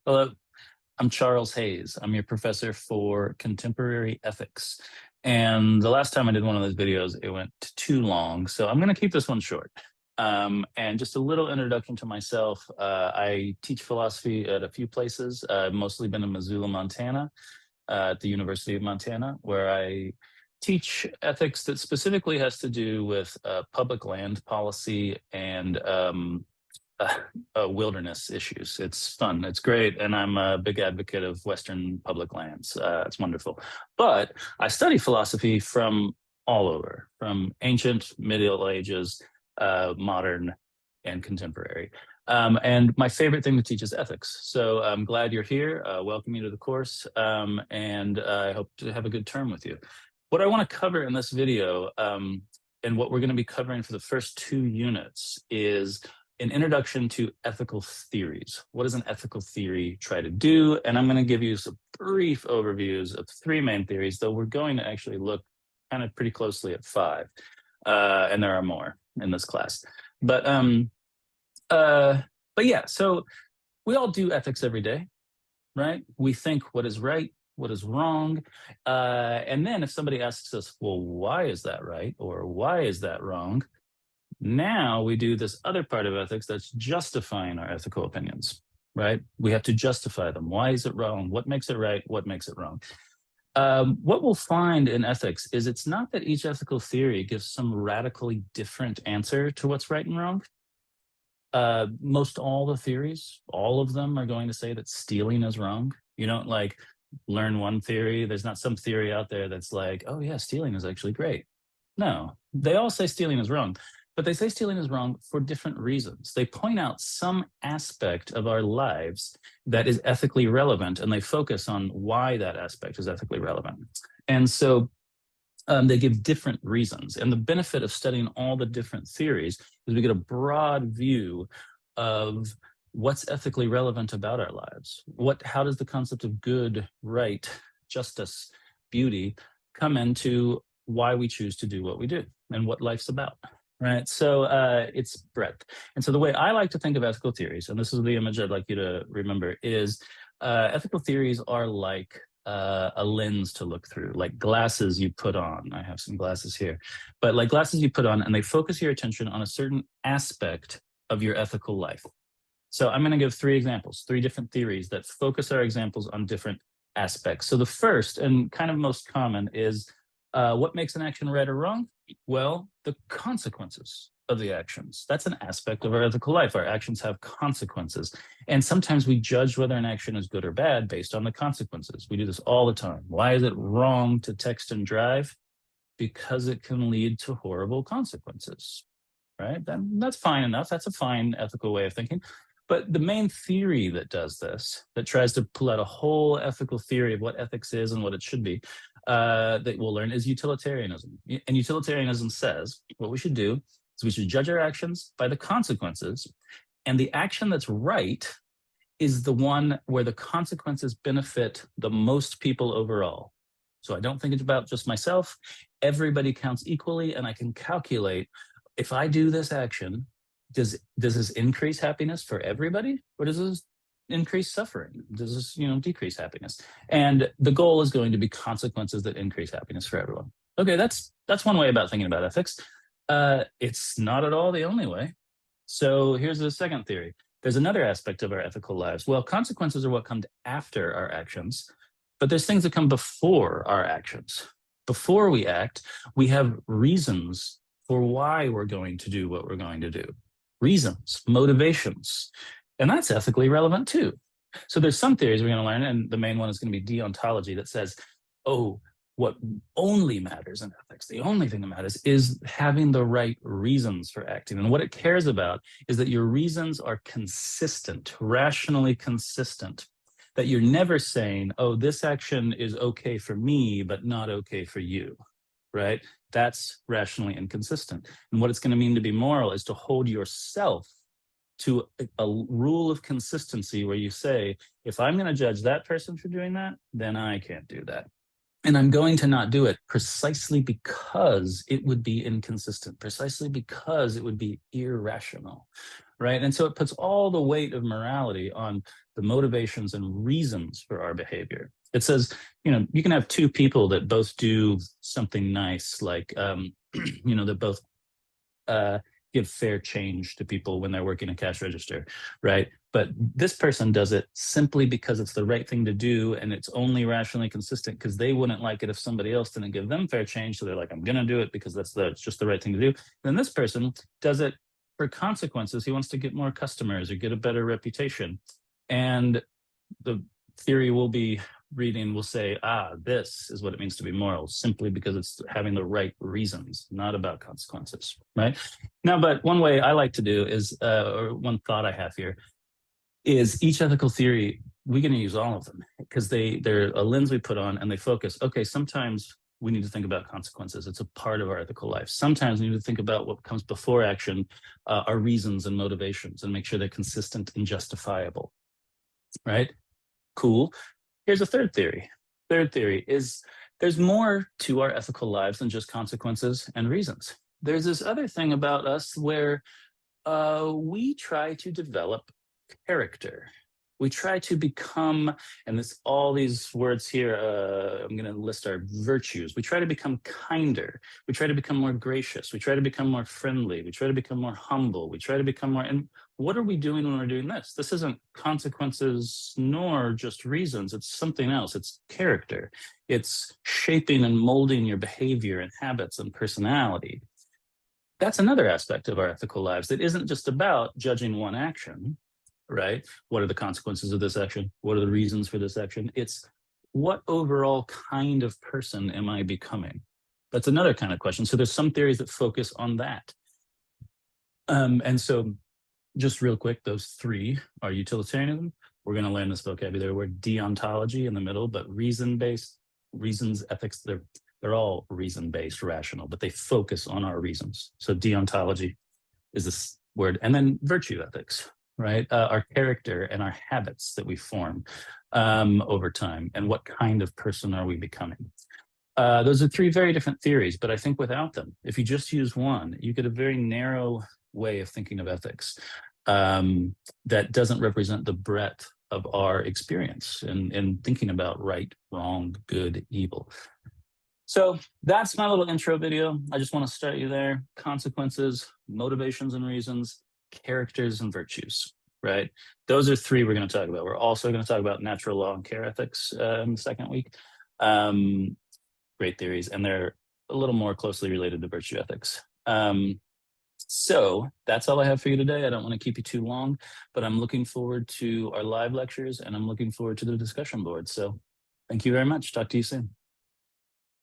Hello, I'm Charles Hayes. I'm your professor for contemporary ethics. And the last time I did one of those videos, it went too long. So I'm going to keep this one short. And just a little introduction to myself. I teach philosophy at a few places. I've mostly been in Missoula, Montana, at the University of Montana, where I teach ethics that specifically has to do with public land policy and uh, wilderness issues. It's fun. It's great. And I'm a big advocate of Western public lands. It's wonderful. But I study philosophy from all over, from ancient, Middle Ages, modern, and contemporary. And my favorite thing to teach is ethics. So I'm glad you're here. Welcome you to the course. And I hope to have a good term with you. What I want to cover in this video, and what we're going to be covering for the first 2 units, is an introduction to ethical theories. What does an ethical theory try to do? And I'm going to give you some brief overviews of 3 main theories, though we're going to actually look kind of pretty closely at 5. And there are more in this class. But yeah, so we all do ethics every day, right? We think what is right, what is wrong. And then if somebody asks us, well, why is that right? Or why is that wrong? Now we do this other part of ethics that's justifying our ethical opinions, right? We have to justify them. Why is it wrong? What makes it right? What makes it wrong? What we'll find in ethics is it's not that each ethical theory gives some radically different answer to what's right and wrong. Most all the theories, all of them are going to say that stealing is wrong. You don't like learn one theory. There's not some theory out there that's like, oh yeah, stealing is actually great. No, they all say stealing is wrong. But they say stealing is wrong for different reasons. They point out some aspect of our lives that is ethically relevant, and they focus on why that aspect is ethically relevant. And so they give different reasons. And the benefit of studying all the different theories is we get a broad view of what's ethically relevant about our lives. How does the concept of good, right, justice, beauty come into why we choose to do what we do and what life's about? Right. So it's breadth. And so the way I like to think of ethical theories, and this is the image I'd like you to remember, is ethical theories are like a lens to look through, like glasses you put on. I have some glasses here, but like glasses you put on, and they focus your attention on a certain aspect of your ethical life. So I'm going to give 3 examples, 3 different theories that focus our examples on different aspects. So the first and kind of most common is what makes an action right or wrong? Well, the consequences of the actions. That's an aspect of our ethical life. Our actions have consequences. And sometimes we judge whether an action is good or bad based on the consequences. We do this all the time. Why is it wrong to text and drive? Because it can lead to horrible consequences, right? Then that's fine enough. That's a fine ethical way of thinking. But the main theory that does this, that tries to pull out a whole ethical theory of what ethics is and what it should be, that we'll learn, is utilitarianism. And utilitarianism says what we should do is we should judge our actions by the consequences. And the action that's right is the one where the consequences benefit the most people overall. So I don't think it's about just myself. Everybody counts equally, and I can calculate, if I do this action, does this increase happiness for everybody, or does this increase suffering? Does this, decrease happiness? And the goal is going to be consequences that increase happiness for everyone. Okay, that's one way about thinking about ethics. It's not at all the only way. So here's the second theory. There's another aspect of our ethical lives. Well, consequences are what come after our actions, but there's things that come before our actions. Before we act, we have reasons for why we're going to do what we're going to do. Reasons, motivations, and that's ethically relevant too. So there's some theories we're going to learn, and the main one is going to be deontology, that says, oh, what only matters in ethics, the only thing that matters is having the right reasons for acting. And what it cares about is that your reasons are consistent, rationally consistent, that you're never saying, oh, this action is okay for me, but not okay for you, right? That's rationally inconsistent. And what it's going to mean to be moral is to hold yourself to a rule of consistency where you say, if I'm going to judge that person for doing that, then I can't do that. And I'm going to not do it precisely because it would be inconsistent, precisely because it would be irrational, right? And so it puts all the weight of morality on the motivations and reasons for our behavior. It says, you can have two people that both do something nice, like, that both give fair change to people when they're working a cash register, right? But this person does it simply because it's the right thing to do, and it's only rationally consistent because they wouldn't like it if somebody else didn't give them fair change. So they're like, I'm going to do it because it's just the right thing to do. Then this person does it for consequences. He wants to get more customers or get a better reputation. And the theory we'll be reading will say, this is what it means to be moral, simply because it's having the right reasons, not about consequences, right? Now, but one way I like to do is, or one thought I have here, is each ethical theory, we're going to use all of them because they're a lens we put on and they focus, okay, sometimes we need to think about consequences. It's a part of our ethical life. Sometimes we need to think about what comes before action, our reasons and motivations, and make sure they're consistent and justifiable, right? Cool. Here's a third theory. Third theory is there's more to our ethical lives than just consequences and reasons. There's this other thing about us where we try to develop character. We try to become, and all these words here, I'm going to list our virtues. We try to become kinder. We try to become more gracious. We try to become more friendly. We try to become more humble. We try to become more, and what are we doing when we're doing this? This isn't consequences nor just reasons. It's something else. It's character. It's shaping and molding your behavior and habits and personality. That's another aspect of our ethical lives that isn't just about judging one action, right? What are the consequences of this action? What are the reasons for this action? It's what overall kind of person am I becoming? That's another kind of question. So there's some theories that focus on that. And so just real quick, those three are utilitarianism. We're going to learn this vocabulary word, deontology in the middle, but reason-based, reasons, ethics, they're all reason-based, rational, but they focus on our reasons. So deontology is this word. And then virtue ethics, right? Our character and our habits that we form over time, and what kind of person are we becoming? Those are three very different theories, but I think without them, if you just use one, you get a very narrow way of thinking of ethics that doesn't represent the breadth of our experience in thinking about right, wrong, good, evil. So that's my little intro video. I just want to start you there. Consequences, motivations and reasons, characters and virtues, right? Those are three we're going to talk about. We're also going to talk about natural law and care ethics in the second week. Great theories, and they're a little more closely related to virtue ethics. So that's all I have for you today. I don't want to keep you too long, but I'm looking forward to our live lectures and I'm looking forward to the discussion board. So thank you very much. Talk to you soon.